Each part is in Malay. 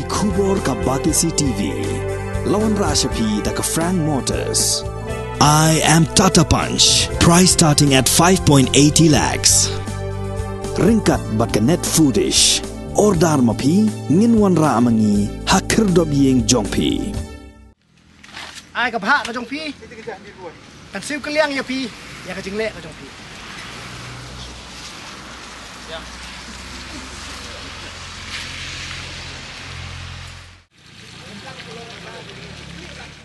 Kubor ka Batisi TV. Lawan Rashapi da ka Frank Motors. I am Tata Punch. Price starting at 5.80 lakhs. Ringkat bat ka Net Foodish. Ordar mapi nginwan ra amangi hakir dob yeng jongpi. Ai ka bha ka jongpi. Kan siu keliang ya pi. Ya ka jingle ka jongpi.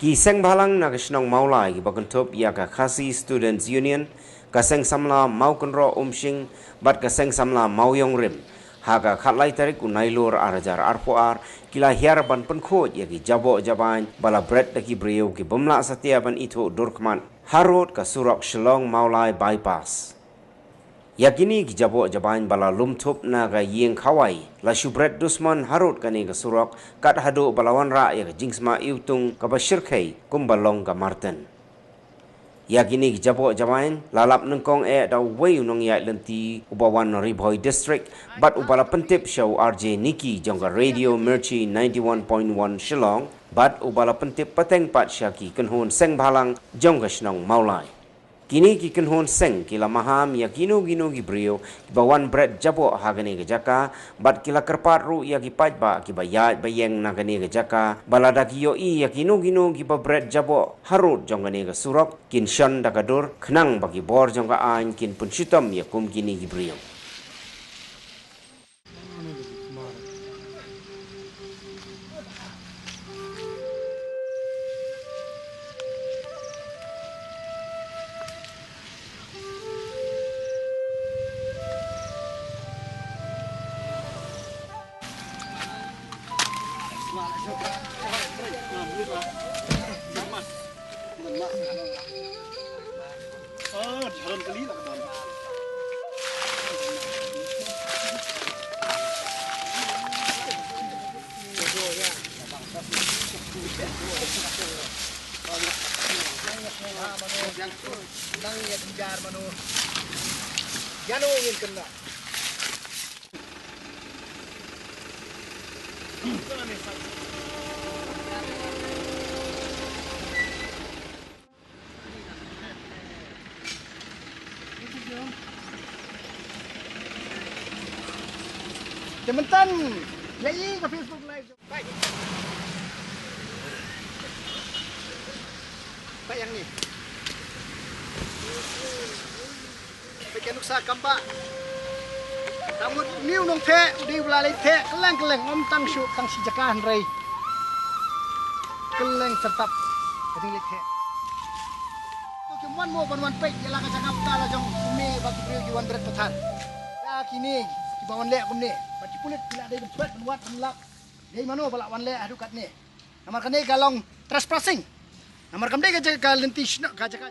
Kiseng balang na kisnong maulay kibaguntop ya ka Khasi Students Union kaseng samla mau kenro umsing bat kaseng samla mau yong rim haga khatlai tarik unailur arajar arpoar kila hiar ban penkhot ya ki jabo jaban bala bread daki brio ki bumla satia ban itu durkman harut ka surok Shillong maulai bypass. Yakini ki jabo jaban bala lumtup na ga yeng khawai la shubret dusman harut kani ga surok kat hadu balawan ra ya jingsma iutung ka bashirkai kumbalong ka marten. Yakini ki jabo jaban lalap nengkong da wei unong ya lenti ubawan Riboy district bat ubala pentip show RJ Nikki jongga radio Merchi 91.1 Shillong bat ubala pentip pateng pat syaki kenhun seng balang jongga shnong maulai. Kini ki kenhon seng kila maham ya gino gibrio bawan bread jabo hagane ke jaka bat kila kerpat ru ya ki pajba ki bayat bayeng nagane ke jaka balada ki yo i ya gino ki bread jabo harut jongane ke surok kin shan dakadur khnang bagi bor jongga an kin punshitam ya kum kini gibrio. Jalan kali lah kawan. Nang ya penjar manu. Jano ingin kena. Cementan, lagi ke Facebook live. Baik. Baik yang ni. Bikin usaha kambak. Kamu niu nong the, di belalai the, keleng om tang syuk tang si jakahan rai. Keleng tetap, jadi lek the. Tu cuma one page, jalan ke cakap tala jong umi bagi beri juan berat petan. Ya kini. Bawan lek kum ni, baca pulit bila ada berat menuat melak. Dari mana balak wan lek adu kat ni. Namar kene galong trespassing. Namar kene ka lenti snak ka jaka.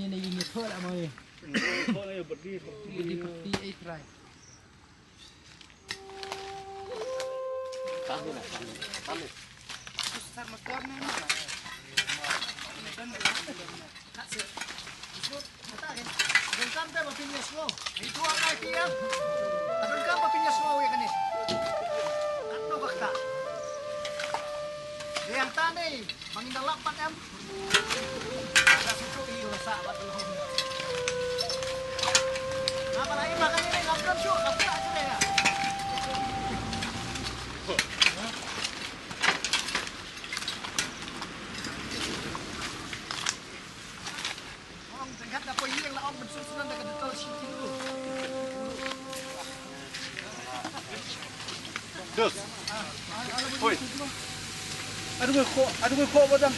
Ni ini thua lah mày. Budi peti eight right. Besar makam ni mana? Dengkam pe mapinyas mo. Itu ang idea. Dengkam mapinyas mo ya kanis. Ano bakta? Yang tani, mangindalapan em. Susu iyo sa batulong. Napalay makan ini laptop su, kapta aja ya. Orang tengah na po yang laom bersusunan dekat betul sini dulu. Dos. Oi. Aduh kok badang.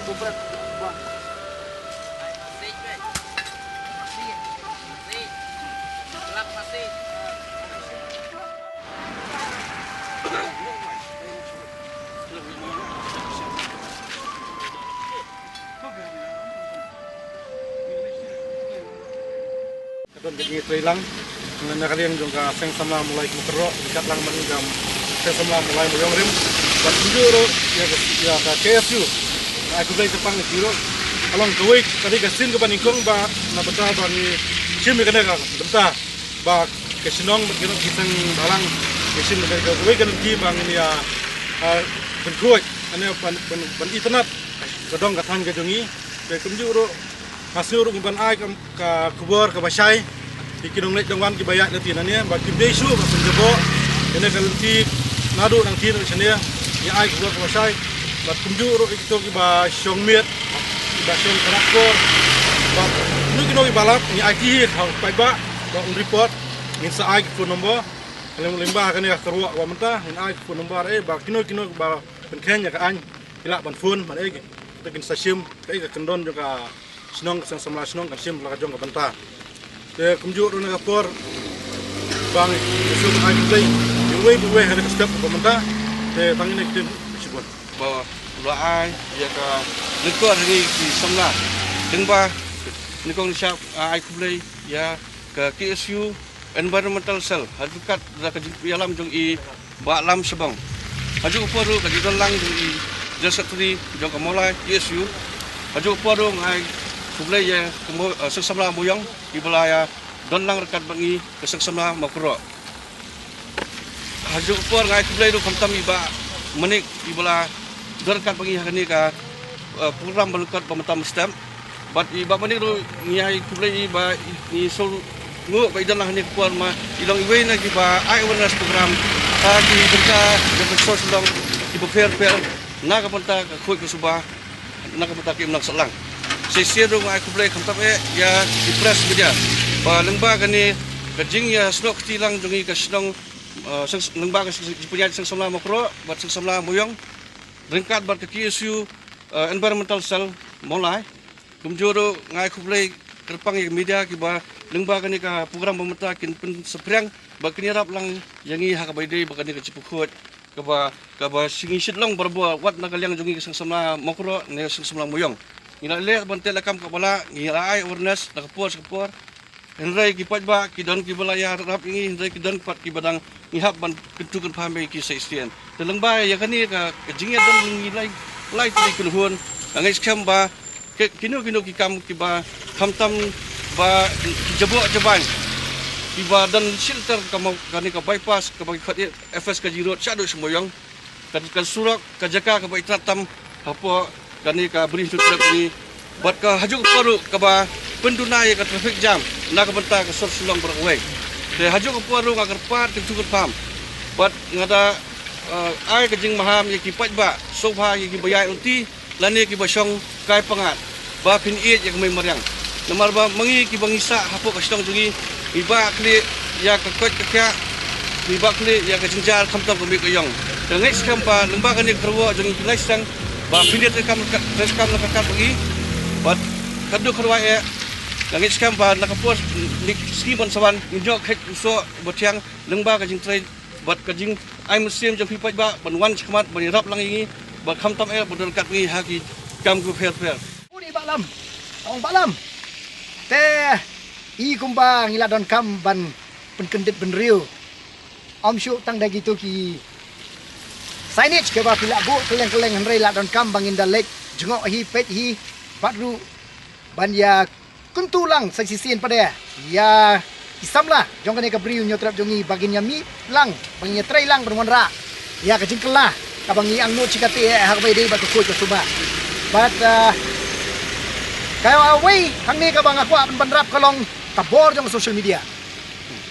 Kuprat. Wah. Kadon jadi trilang nakaliang juga seng sama mulai kukerok dekat lang manugam seng sama mulai moyong rim bat juro ya ka KSU aku beli Jepang ni juro along kawik tadi kasin ke paningkong ba na beta ba ni sim kena ka benta ba kesinong begino kisang balang kesin ka kawik kan ki bang ni ya benkuat ane ban internet kadong katang ke jongi be kumjuro masuk ban ai ka kubur ka basai ikinong net jangwan ki bayak nanti nanya ba ki desu ba penjebo kena kalenti nadu nang tin senia ya ai kubur ka basai ba kumjuro ikto ki ba songmiet ba song traktor ba nu kino ki balap ni ai ki ha pai ba report min sa ai phone number lemba kan ya kerwa wa menta min ai phone number ba kino ba penkenya ka an ila ban phone man ai tekin sasim kai ka kendon juga senong sang samla senong kan sim la jong ka banta te kumjur na kapor bang isu ai play we hada ka step ka banta te bangine kitim sibon ba lo ai ya ka nikor ni ki samla dengba nikong siap ai play ya ka KSU environmental cell hadukat da ka alam jong i ba lam sebang haju poru ka di lang jong i jasatri jong ka molai KSU haju poru ngai kublai ya sesamla muyang di belaya don lang rekat bangi kesesamla makro haju por ngai kublai do kamtam iba menik di bela don rekat bangi hakani ka program berkat pemetam stem bat iba menik do ngai kublai iba ni sol ngu ba don lang ni kuan ma ilong iwe na ki ba ai awareness program ta ki berka de sos long ibu fair na ka penta ka khoi ka suba na ka penta ki nak selang sesi dong aku boleh kamtap ya di press media ba lengba kani kajing ya snok tilang jongi ka snong lengba ka punya seng samla makro bat seng samla moyong ringkat bat ka KSU environmental cell molai kumjoro ngai aku boleh kerpang ya media ki ba lengba kani ka program pemerintah kin pen seprang ba kini rap lang yangi hak baidei ba kani ka cipukut kaba singi sidlong berbuat wat nakaliang jungi sang samla makro ne sang samla moyong ila le bantel akam kabala ila ai awareness nakapor Henry kipat ba kidon kibalaya rap ini Henry kidon pat kibadang ngihap ban kentukan pahami ki saistien teleng ba ya kani ka jingya don ngilai lai tri kunhun angai skam ba kino ki kam kiba hamtam ba jebo jeban kiba dan shelter kamu kani ka bypass ka bagi khat FS ka jirot syadu semoyong kan surak ka jaka ka bai tratam apa kani ka beri truk ni buat ka hajuk paru ka ba pendunai ka traffic jam nak benta ka sor sulong berawai de hajuk ka paru ka kerpat ke cukup pam buat ngada ai ka jing maham ye ki pat ba sobha ye ki bayai unti lani ki basong kai pangat ba pin it ye mai maryang namar ba mangi ki bangisa hapo ka stong jungi iba kli ya ka kot ka kya iba kli ya ka jingjar khamtam ko mi ko yong de ngai skam pa lemba ka ni kerwo jungi kilai sang ba pinit rekam la ka pergi buat kadu kerwa ya langit skam ba nakapos ni skibon sawan injok hek so botiang lengba ka jing train buat ka jing ai musim jong pipat ba banwan skmat bani rap lang ini ba khamtam bodol kat ngi haki kam ku fer uni balam ong balam te i kumba ngila don kam ban penkendit ben riu om syu tang dagi tu ki signage ke ba pila bu keleng henrei la don kam bangin da lek jengok hi pet hi patru ban ya kuntulang sa sisiin pada ya isamlah jong kani ka briu nyotrap jongi baginya mi lang banginya tray lang bermonra ya ka jingkelah ka bangi ang no chikati hak bai dei ba ko suba but kayo away hang ni ka bang aku ban rap kalong tabor jong social media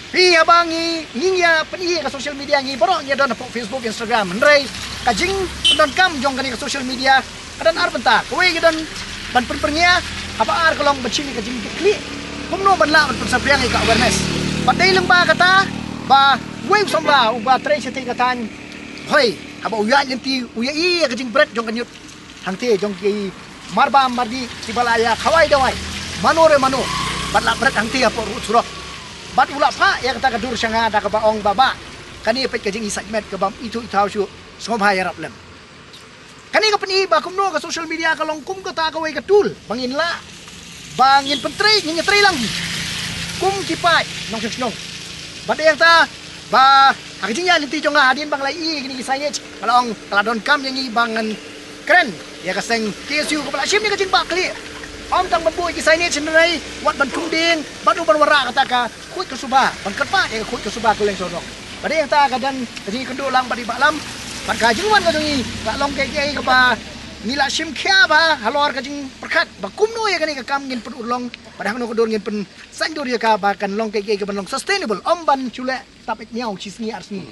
pi abangi nginya peni ka social media ngi borong ya don Facebook Instagram ndrei ka jing don kam jong kani ka social media adan arbenta kowe don ban perpernya apa ar kolong bacini ka jing kli kumno banla ban persapriang ka awareness padai lengba kata ba wave somba uba train sete katan hoi aba uya nyenti uya i ka jing bread jong kanyut hangte jong ki marba mardi tibalaya khawai dawai manore mano batla bread hangte apa surok bat ula pa ya kata kadur sanga da ka baong baba kani pet ka jing segment ka bam itu itau syu somba ya raplem kani ka peni ba kumno ka social media ka longkum ka ta ka wai ka tul bangin la bangin pentri nya tri lang kum kipai nong senong bade yang ta ba hakjinya linti jonga hadin bang lai gini kisahnya kalong kaladon kam yang bangan keren ya ka seng KSU ka pala sim ni ka jing ba kli om tang ban bui kisahnya cenai wat ban kunding badu ban wara kata ka khut ka suba ban kerpa ya khut ka suba ko leng sodong bade yang ta kadan kaji kendu lang badi balam ban kajingwan ka jongi ka long ke ka ba nila sim kya ba halor ka jing perkat ba kumno ya kani ka kam ngin pun ulong padang no kodor ngin pun sangdur ya ka ba kan long ke ban long sustainable om ban chule tapik nyau cisni arsni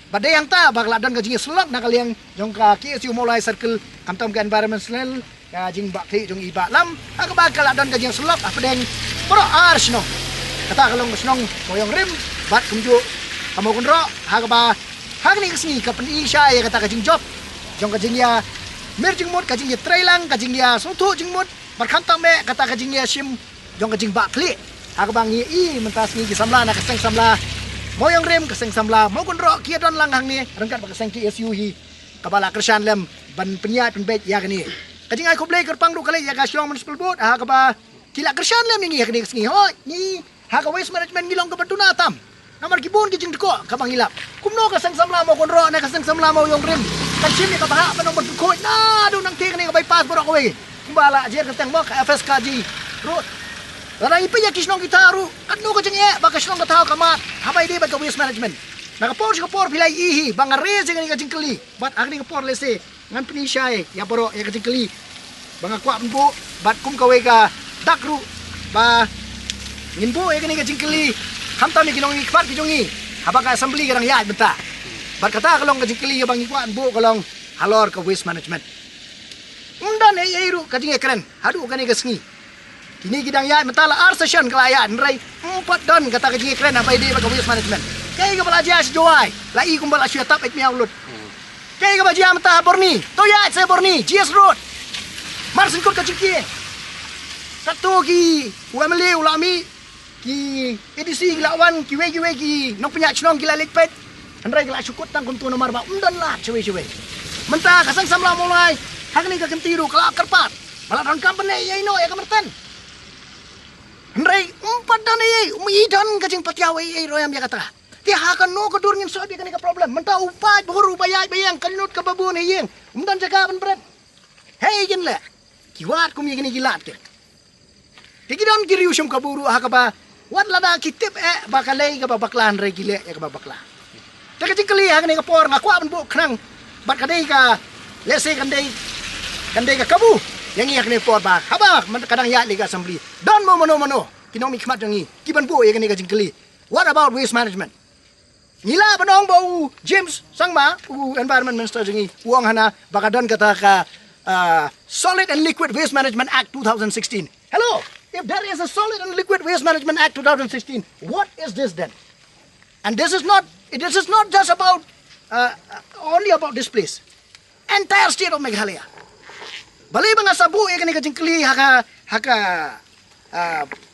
bade yang ta ba ladon ka jing selok na kaliang jong ka KSU mulai circle kamtam ka environmental ka jing ba kli jong iba lam ka ba ka ladon ka jing selok apa deng pro arsno kata kalong snong moyong rim bat kumju kamu kunro ha ka ba hang ni kesni ka pen isya ya kata ka jing job jong ka jing ya merjing mot kajing ya trailang kajing ya sotu jing mot berkantam me kata kajing ya sim jong kajing bakli aku bangi i mentas ni samla na kaseng samla moyong rem kaseng samla mau kun ro kia don lang hang ni rengkat ba kaseng KSU hi kabala kersan lem ban penya pen bet ya kani kajing ai koblei kerpang du kali ya ka syong municipal board ha ka ba kila kersan lem ni ya kani kesni ho ni ha ka waste management ngilong ka batuna tam namar kibon kajing deko ka bangilap kumno kaseng samla mau kun ro na kaseng samla moyong rem kansim ni kabaha pa nang magkukot na doon nang tingin nga bypass bro ko eh kumbala jer kateng mo ka FSKG road Lara ipi ya kisnong gitaru kadno ka jeng baka kisnong ka tao kamat habay di ba ka waste management nakapor si kapor pilay ihi banga reze nga ka jingkeli bat agni kapor lese ngan pinisya ya bro ya ka jingkeli banga kwa mbo bat kum ka ka dakru ba nginbo ya ka jingkeli hamta mi kinong ikpat kijongi habaka assembly garang ya benta bat kata kalong ka jingkeli bang ikuan bu kalong halor ka waste management undan iru ka jing keren hadu ka ni gasngi kini gidang ya mentala ar session kalaya nrai 4 don kata ka jing keren apa ide ka waste management kay ka balaja si joai la i kumbal asya tap et miaulut kay ka bajia mata borni to ya se borni GS road marsin kot ka jingki satu ki UMLA ulami ki edisi lawan ki wegi nong penyak chnong ki lalit pet Henry gelak syukut tang kum tu nomor ba umdan lah cewe. Mentah kasang samla mulai hak ni ka kentiru kelak kerpat. Malah dan kampen ye no ya kamertan. Henry umpat dan ye umidan kajing patiawe ye royam ya kata. Dia akan no kedur ngin soal dia ka problem. Mentah upai baru bayai bayang kanut ke babun ye umdan jaga ban berat. Hey jen le. Kiwat kum ye gilat ke. Tikidon kiriusum kaburu hakaba. Wat lada kitip bakalai ka babaklan re gile ya ka babaklan. Taka jingkali hak ni ka por ngaku ban bu knang bat kadai ka lese kandai ka kabu yang hak ni por ba haba kadang ya liga assembly don mono kinong mi khmat jangi kiban bu ya ni ka jingkali. What about waste management? Nila banong bau James Sangma environment minister jangi uang hana bakadon kata ka Solid and Liquid Waste Management Act 2016. Hello, if there is a Solid and Liquid Waste Management Act 2016, what is this then? And this is not just about only about this place. Entire state of Meghalaya. Bali mga sabu ya kani kajingkli haka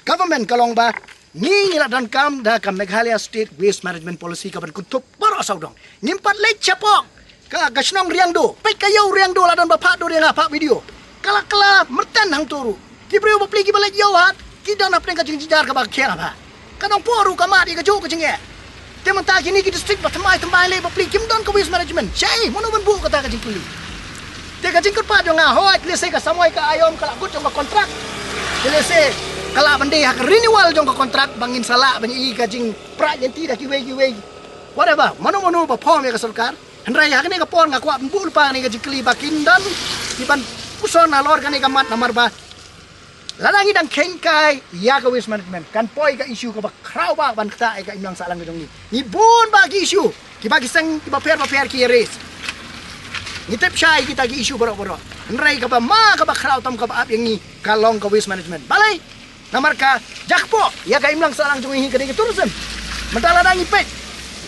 government kalong ba ni nila dan kam da ka Meghalaya State Waste Management Policy ka ban kutup para saudong. Nimpat lek chapok ka gasnong riangdo. Pai kayo riangdo la dan bapak do riang apa video. Kala mertan hang turu. Kibriu bapli ki balek yo hat. Ki dan apne ka jingjar ka ba khela ba. Kanong poru ka mati ka jo ka jinge. Dia mentah kini kita district batamai le bapli kim don ka waste management. Cai mono ban bu kata ka jingkuli. Dia ka jingkut pa jo nga hoat lese ka samoi ka ayom kala gut jong ka kontrak. Lese kala bande hak renewal jong ka kontrak bangin sala banyi ka jing pra yenti da kiwe. Whatever. Mono ba pom ya ka sarkar. Hendrai hak ni ka por nga kwa bu lupa ni ka jingkuli bakin dan iban puson alor ka ni ka mat namar ba. Lalangi dan kengkai ya ka waste management kan poi ka issue ka ba kraw ba ban kata ka imlang salang gedong ni bun bagi issue ki bagi sang ki ba per ki race ni tep shai kita gi issue boro nrai ka ba ma ka ba kraw tam ka ba ap yang ni kalong ka waste management balai namar ka jakpo ya ka imlang salang jong hi ka ni tourism mentala dangi pet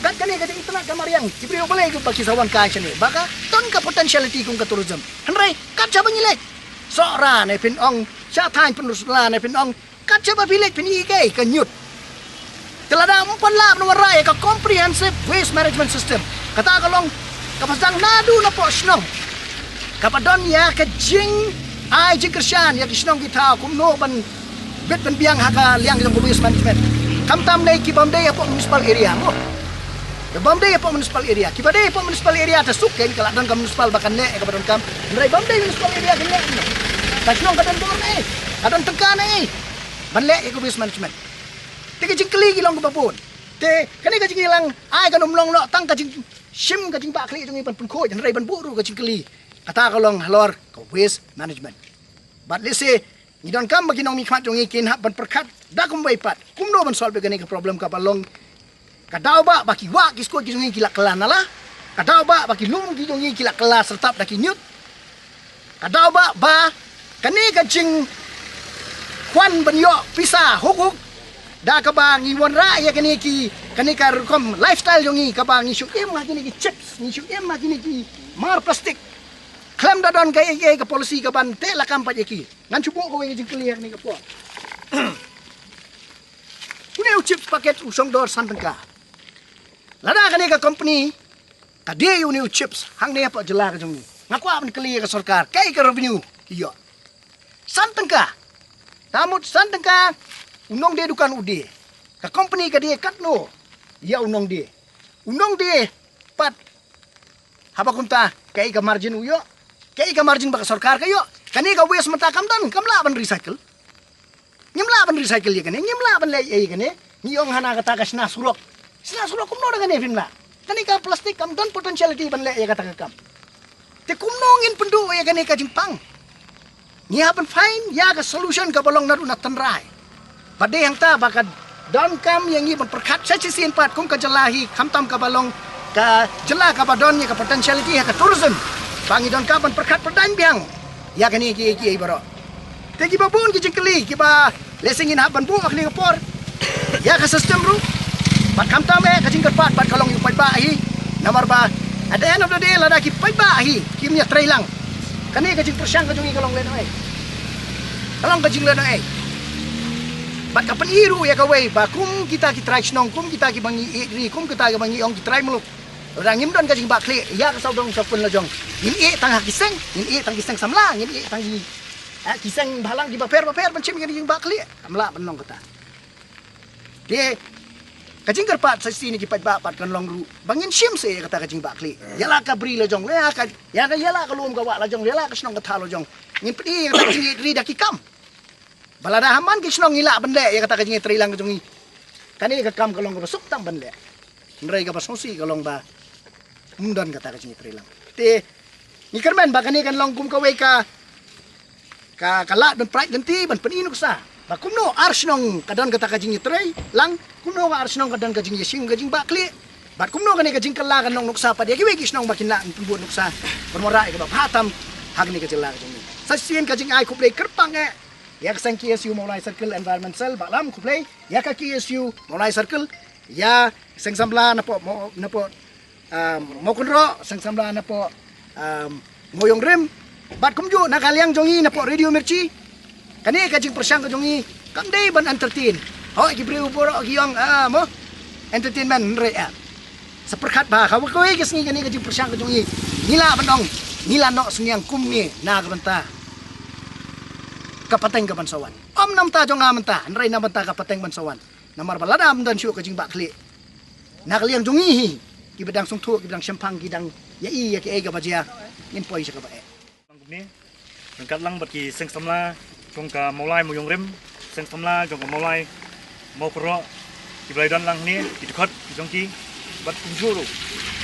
gat kani ka itna ka mariang ki brio balai ka bagi sawan ka chani baka ton ka potentiality kung ka tourism nrai kat jabang ilek sora ne pin ong sa thain penusla ne pin ong kat jaba village pin igai ka nyut telada umpan lab no warai ka comprehensive waste management system kata kalong kapasang nadu na po snong kapadon ya ka jing ai jingkershan ya kisnong kita kumno ban bet ban biang haka liang jong waste management kamtam nei ki bamdei po municipal area mo the bamdei po municipal area ki badei po municipal area ta suken kala don ka municipal bakan ne ka badon kam ndai bamdei municipal area kan ne tasnong kadon bor ne kadon tengka ne banle ko waste management te ka jingkli gilong ko babon te kani ka jingilang ai ka nomlong no tang ka jing sim ka jing ba kli jong ipan pun ko jan rai ban buru ka jingkli kata kalong halor ka waste management but lese ni don kam bagi nong mi khat jong ikin ha ban perkat da kum bai pat kum no ban solve gani ka problem ka balong kadau ba baki wa kisko jong ikila kelana la kadau ba baki lum ki jong ikila kela sertap da ki nyut kadau ba kani ka jing kwan ban yo pisa huk da ka bang iwan ra ya kani ka kom lifestyle jongi ka bang isu em ma kini ki chips isu em ma kini ki mar plastik klem da don ka ka policy ka ban te la kam pa ki ngan chupo ko jing clear ni ka po kuneu chips paket usong dor santengka lada kani ka company ka dia uniu chips hang ne pa jela ka jongi ngaku ban clear ka sarkar kai ka revenue ki yo santengka tamut santengka unong dia dukan ude ka company ka dia katno ya unong dia pat haba kunta kai ka margin uyo kai ka margin baka sarkar kayo kani ka waste mata kam dan kam laban recycle ya kani nyimla ban le ai kani niong hana kata ka sna surok kumno da kani finla kani ka plastik kam dan potentiality ban le ya kata ka kam te kumnongin pendu ya kani ka jimpang ni happen fine ya ka solution ka bolong na na tanrai pade yang ta bakad don kam yang ibon perkat saja sin pat kum ka jalahi kamtam ka balong ka jela ka badon ya ka potentiality ya ka tourism pangi don ka ban perkat perdan biang ya kani ki baro te ki babun ki jingkeli ki ba lesingin haban bu akli ngapor ya ka system ru pat kamtam ka jingkat pat kalong yu pai ba hi namar ba at the end of the day lada ki pai ba hi kimnya trailang kani ka jing persyang ka jungi kalong len oi kalong ka jing len oi bat kapan iru ya kawai ba kum kita ki try snong kum kita ki bangi ri kum kita ki bangi ong ki try muluk orang ngimdon ka jing bakli ya ka saudong sapun la jong ngin e tang kiseng ngin e tang kiseng samla ngin e tang kiseng balang di baper bencim ngin jing bakli amla benong kata dia kajing kerpat sesi ni kipat bapat kan long ru bangin sim se kata kajing bakli yala ka bri la jong ya ka yala ka lum ka wa la jong yala ka snong ka tha la jong ngin pedi kata kajing ri dak kam balada haman ki snong ngila bende ya kata kajing tri lang ka jong kani ka kam ka long ka suk tam bende nrai ka basosi ka long ba mundan kata kajing tri lang te ni kermen ba kani kan long kum ka we ka lat ben pride denti ben peninu sa ba kumno arsnong kadon kata kajing tri lang kumno ka arsnong kadon kajing yesing kajing bakli bat kumno kani kajing kala kan nong nuksa pa dia ki we kisnong bakina pembut nuksa bermorai ka ba patam hagni ka jela kajing sa sien kajing ai kuplay kerpang ya sang KSU mulai circle environmental balam kuplay ya ka KSU mulai circle ya sang sambla napo mokunro sang sambla napo moyong rem bat kumju nakaliang jongi napo radio mirchi kani kajing persyang jongi kamdei ban entertain ho gibreu borok giong mo entertainment re seperkat ba ka ko kis ni kani kajing persyang jongi nila bandong nila no sungyang kumni na kabanta kapateng ka bansawan om nam ta jong amanta nrai na banta kapateng bansawan namar baladam dan syu kajing bakli nakaliang jongi ki bedang sungtu ki bedang sempang gidang ya iya ki ega bajia in poi sa ka ba ni angkat lang bagi seng samla jong ka mulai muyong rem seng samla jong ka mulai mau kro di belaidan lang ni di dekat jong ki bat kunjuru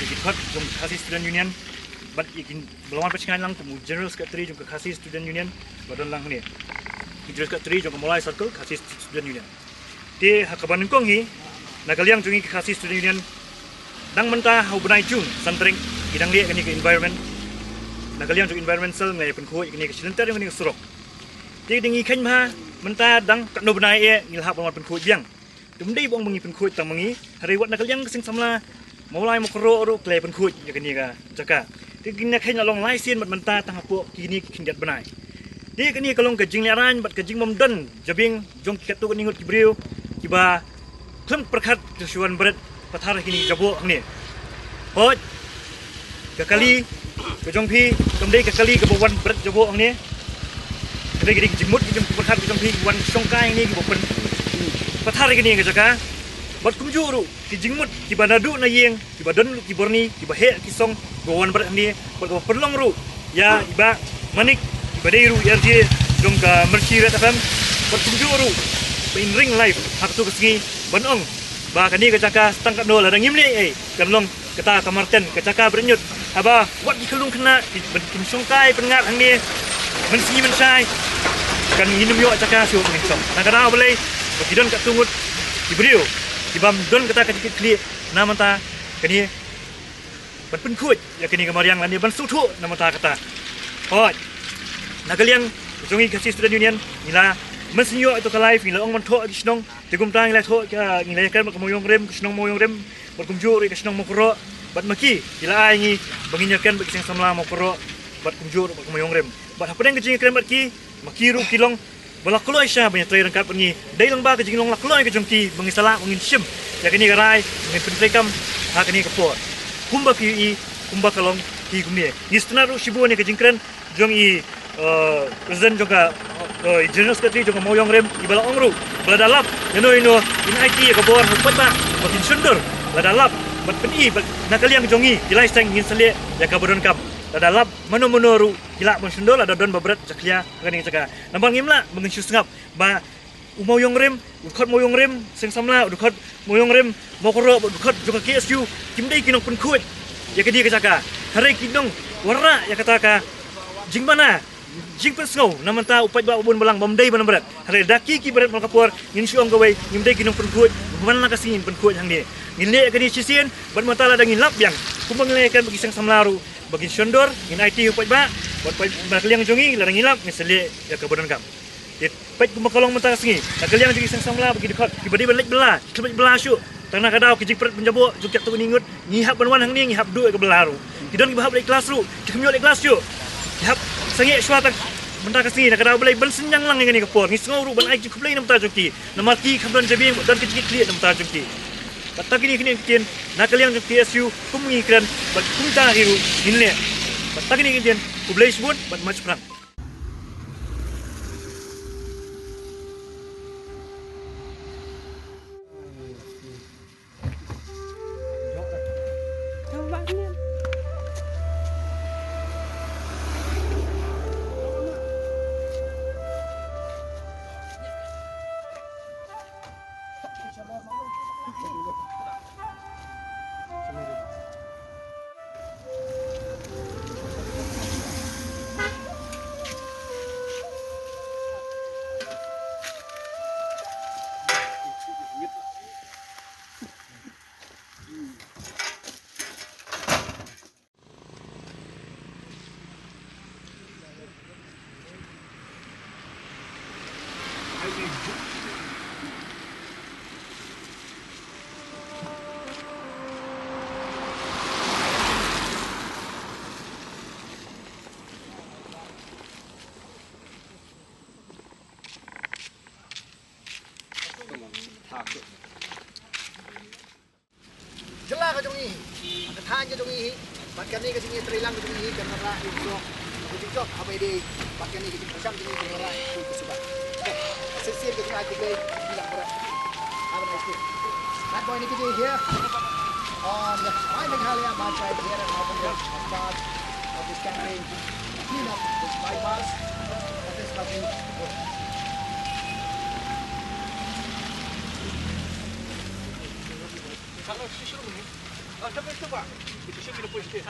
di dekat jong kasih student union bat ikin belawan percikan lang temu general secretary jong ka kasih student union badan lang ni general secretary jong ka mulai circle kasih student union di hakaban kong hi nagaliang jong ki kasih student union dang mentah hau benai jun santring idang dia kani ke environment nagaliang jong environmental ngai pen khoi kani ke silentar kani surok ti dingi khan ma mentah dang kano benai e ngil hap pen khoi biang tumdei bong mengi pen khoi tang mengi hari wat nagaliang sing samla mulai mokro ru klei pen khoi ya kani ka jaka ti gina khan along lai sien mat mentah tang apo kini kindat benai ti kani kalong ke jing laran bat ke jing momdan jabing jong ketu kani ngut kibriu kiba klem perkhat suan berat pathar kini jabo ni hoj kekali ke jong phi kamdei kekali ke bawan berat jabo ni kede gidi jimut jim perkhat ke jong phi wan songkai ni ki bopen pathar kini ke jaka bat kumjuru ki jingmut ki banadu na yeng ki badan ki borni ki bahe ki song bawan berat ni bat perlong ru ya iba manik ki badeiru RJ jong ka merci red fm bat kumjuru in ring live hak tu kesengi banong ba kani kecaka tangkat nol ada ngimli kanlong kata kamarten kecaka bernyut aba wat di kelung kena bentum songkai pengat hang ni mensi mensai kan hinum yo caka siu ni song nak kana boleh bidon kat tungut diberiu dibam don kata kecik kli nama ta kani ban pen khut ya kani kamariang lan ni ban sutu nama ta kata hoi nagaliang jongi kasih student union nila mensinyo itu ke live ngila ong man tho kisnong tigum tang ngila tho ngila kan moyong rem kisnong moyong rem berkumjur kisnong mokro bat maki gila ai ngi banginyakan bagi sing samla mokro bat kumjur bat moyong rem bat apa deng kejing krem bat ki maki ru kilong balak kloi sha banyak trai rangkap ni dai lang ba kejing long lak kloi ke jongki bangisala mangin sim ya kini garai mangin pentrekam ha kini kapor kumba ki kumba kalong ki kumni istnaru shibu ni kejing kren jong i presiden juga general secretary juga moyong rem ibala ongru bala dalap ino in IT ka bor hupat ba makin sundur bala dalap bat peni nakaliang jongi kilai steng ngin sele ya ka bodon kap bala dalap mano-manoru kila mon sundur ada don babret caklia ngani caka nambang ngimla mengin susngap ba moyong rem ukot moyong rem sing samla ukot moyong rem mokoro ukot juga KSU kimdei kinong pun kuat ya kedi ka caka hare kinong warna ya kata ka jingbana jing persau namanta upat ba ubun balang bamdai ban berat hare daki ki berat mal kapor ngin siong gawai ngimdai kinong penkuat mana kasih ngin penkuat hang ni ngin le kani sisien ban mata la dangin lap yang kumbang le kan bagi sang samlaru bagi sondor ngin IT upat ba buat bakliang jongi la dangin lap misale ya ka bodan kam dit pet kumbang kalong mata singi bakliang jongi sang samla bagi dekat ki badi balik belah klebet belah syuk tanah kadau ki jipret penjabo jukak tu ningut ngihap banwan hang ni ngihap du ke belaru kidon ki bahap lek kelas ru kemyo lek kelas syuk ngihap sangi suatu benda kasih nak ada boleh bersenjang lang dengan ni kapor ni semua urut ban ai kuplay nam ta jongki namati khabran jabi dan kecik klik nam ta jongki Batak ini kini kian nakalian jong KSU kumengikran bat kumta hiru hinle. Batak ini kian kublai sebut bat maju perang. Jelas ke jongi, ketanya jongi, bahkan ni ke sini terilang ke jongi kerana lah itu, aku tiktok apa ini, bahkan ni ke sini macam jongi kerana lah itu kesukaan. Sesir ke sini aku beli bilang berat, apa ni? Bad boy ni ke sini here, on the high Meghalaya bad side here and open the part of this campaign, clean up this bypass, that is nothing. Kalau susu ni, tapi coba kita susu kita push dia.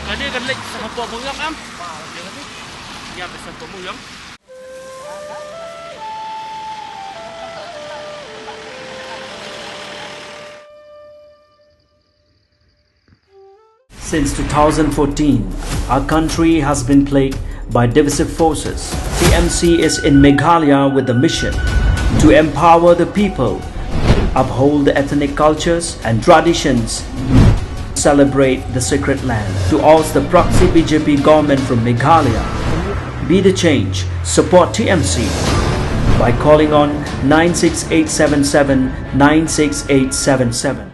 Jadi kan lek sama buah muyang am. Ya besar buah muyang. Since 2014, our country has been plagued by divisive forces. TMC is in Meghalaya with the mission to empower the people, uphold the ethnic cultures and traditions, celebrate the sacred land. To oust the proxy BJP government from Meghalaya, be the change, support TMC by calling on 96877 96877.